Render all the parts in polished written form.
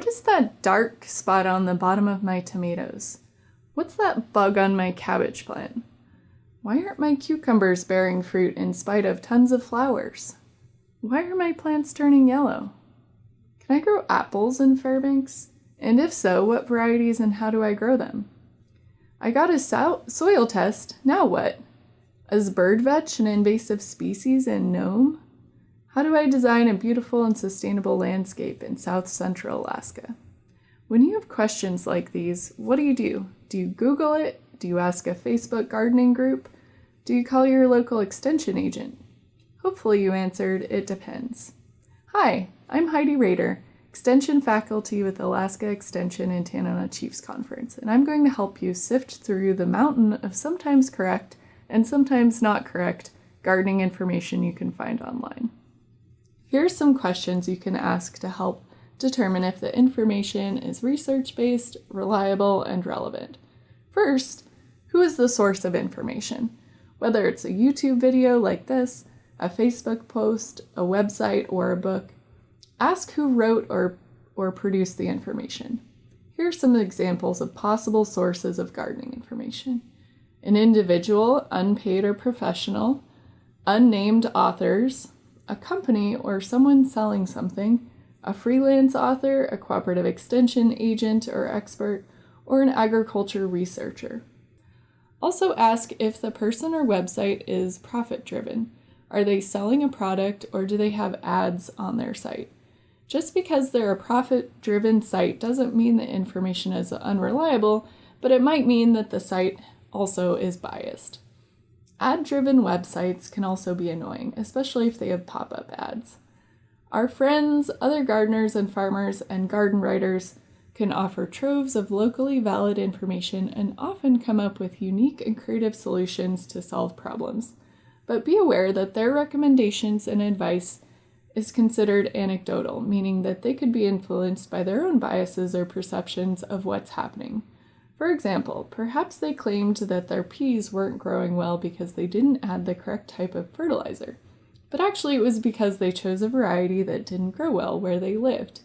What is that dark spot on the bottom of my tomatoes? What's that bug on my cabbage plant? Why aren't my cucumbers bearing fruit in spite of tons of flowers? Why are my plants turning yellow? Can I grow apples in Fairbanks? And if so, what varieties and how do I grow them? I got a soil test, now what? Is bird vetch an invasive species in Nome? How do I design a beautiful and sustainable landscape in Southcentral Alaska? When you have questions like these, what do? Do you Google it? Do you ask a Facebook gardening group? Do you call your local extension agent? Hopefully you answered, it depends. Hi, I'm Heidi Rader, Extension faculty with Alaska Extension and Tanana Chiefs Conference, and I'm going to help you sift through the mountain of sometimes correct and sometimes not correct gardening information you can find online. Here are some questions you can ask to help determine if the information is research-based, reliable, and relevant. First, who is the source of information? Whether it's a YouTube video like this, a Facebook post, a website, or a book, ask who wrote or produced the information. Here are some examples of possible sources of gardening information. An individual, unpaid or professional, unnamed authors, a company or someone selling something, a freelance author, a cooperative extension agent or expert, or an agriculture researcher. Also ask if the person or website is profit-driven. Are they selling a product or do they have ads on their site? Just because they're a profit-driven site doesn't mean the information is unreliable, but it might mean that the site also is biased. Ad-driven websites can also be annoying, especially if they have pop-up ads. Our friends, other gardeners and farmers, and garden writers can offer troves of locally valid information and often come up with unique and creative solutions to solve problems. But be aware that their recommendations and advice is considered anecdotal, meaning that they could be influenced by their own biases or perceptions of what's happening. For example, perhaps they claimed that their peas weren't growing well because they didn't add the correct type of fertilizer, but actually it was because they chose a variety that didn't grow well where they lived.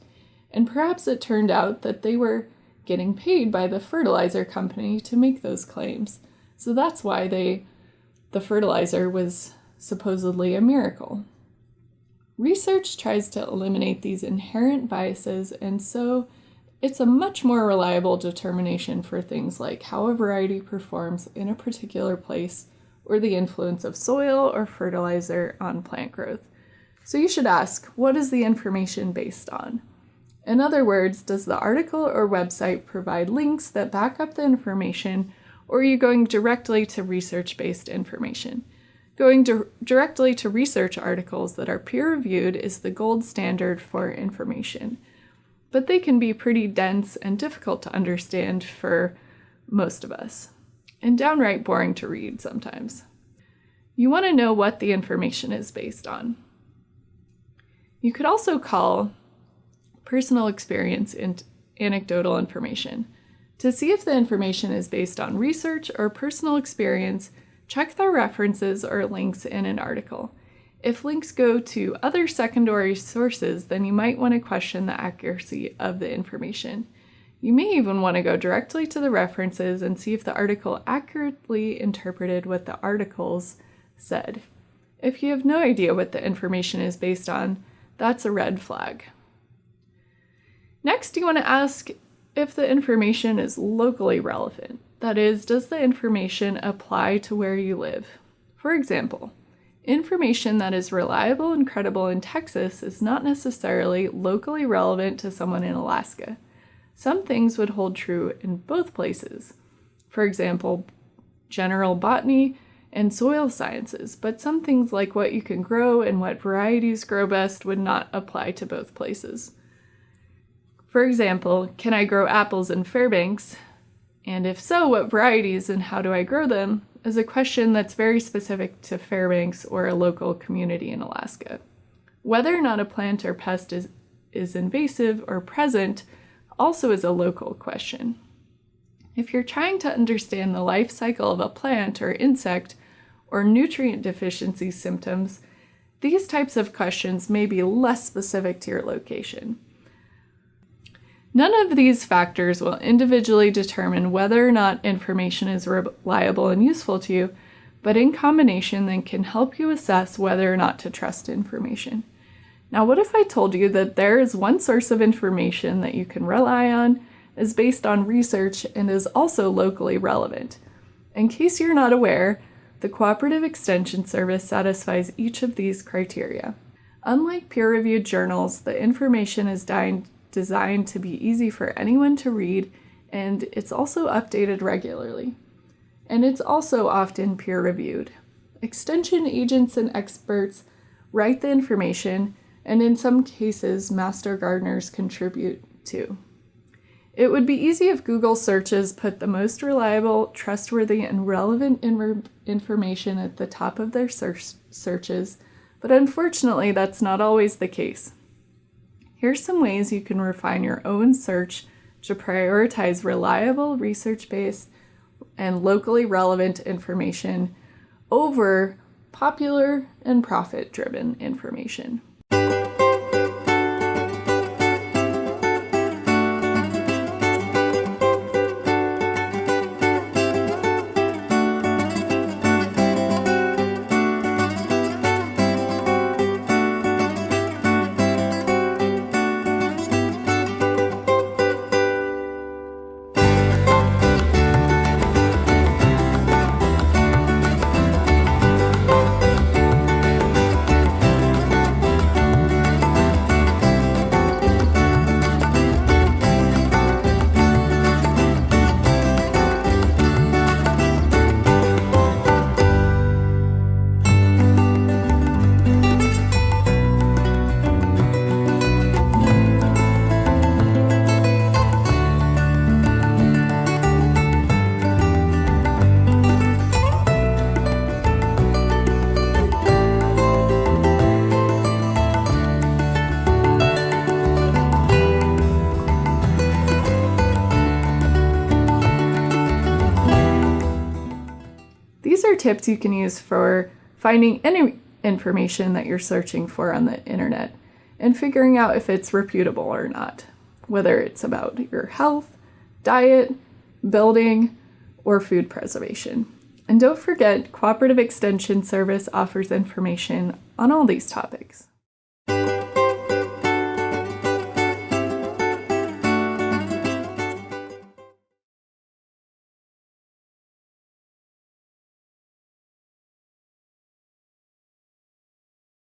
And perhaps it turned out that they were getting paid by the fertilizer company to make those claims, so that's why the fertilizer was supposedly a miracle. Research tries to eliminate these inherent biases, and so it's a much more reliable determination for things like how a variety performs in a particular place or the influence of soil or fertilizer on plant growth. So you should ask, what is the information based on? In other words, does the article or website provide links that back up the information, or are you going directly to research-based information? Going directly to research articles that are peer-reviewed is the gold standard for information, but they can be pretty dense and difficult to understand for most of us, and downright boring to read sometimes. You want to know what the information is based on. You could also call personal experience and anecdotal information. To see if the information is based on research or personal experience, check the references or links in an article. If links go to other secondary sources, then you might want to question the accuracy of the information. You may even want to go directly to the references and see if the article accurately interpreted what the articles said. If you have no idea what the information is based on, that's a red flag. Next, you want to ask if the information is locally relevant. That is, does the information apply to where you live? For example, information that is reliable and credible in Texas is not necessarily locally relevant to someone in Alaska. Some things would hold true in both places. For example, general botany and soil sciences, but some things like what you can grow and what varieties grow best would not apply to both places. For example, can I grow apples in Fairbanks? And if so, what varieties and how do I grow them? Is a question that's very specific to Fairbanks or a local community in Alaska. Whether or not a plant or pest is invasive or present also is a local question. If you're trying to understand the life cycle of a plant or insect or nutrient deficiency symptoms, these types of questions may be less specific to your location. None of these factors will individually determine whether or not information is reliable and useful to you, but in combination they can help you assess whether or not to trust information. Now, what if I told you that there is one source of information that you can rely on, is based on research, and is also locally relevant? In case you're not aware, the Cooperative Extension Service satisfies each of these criteria. Unlike peer-reviewed journals, the information is designed to be easy for anyone to read, and it's also updated regularly. And it's also often peer-reviewed. Extension agents and experts write the information, and in some cases, master gardeners contribute too. It would be easy if Google searches put the most reliable, trustworthy, and relevant information at the top of their searches, but unfortunately, that's not always the case. Here's some ways you can refine your own search to prioritize reliable, research-based, and locally relevant information over popular and profit-driven information. These are tips you can use for finding any information that you're searching for on the internet and figuring out if it's reputable or not, whether it's about your health, diet, building, or food preservation. And don't forget, Cooperative Extension Service offers information on all these topics.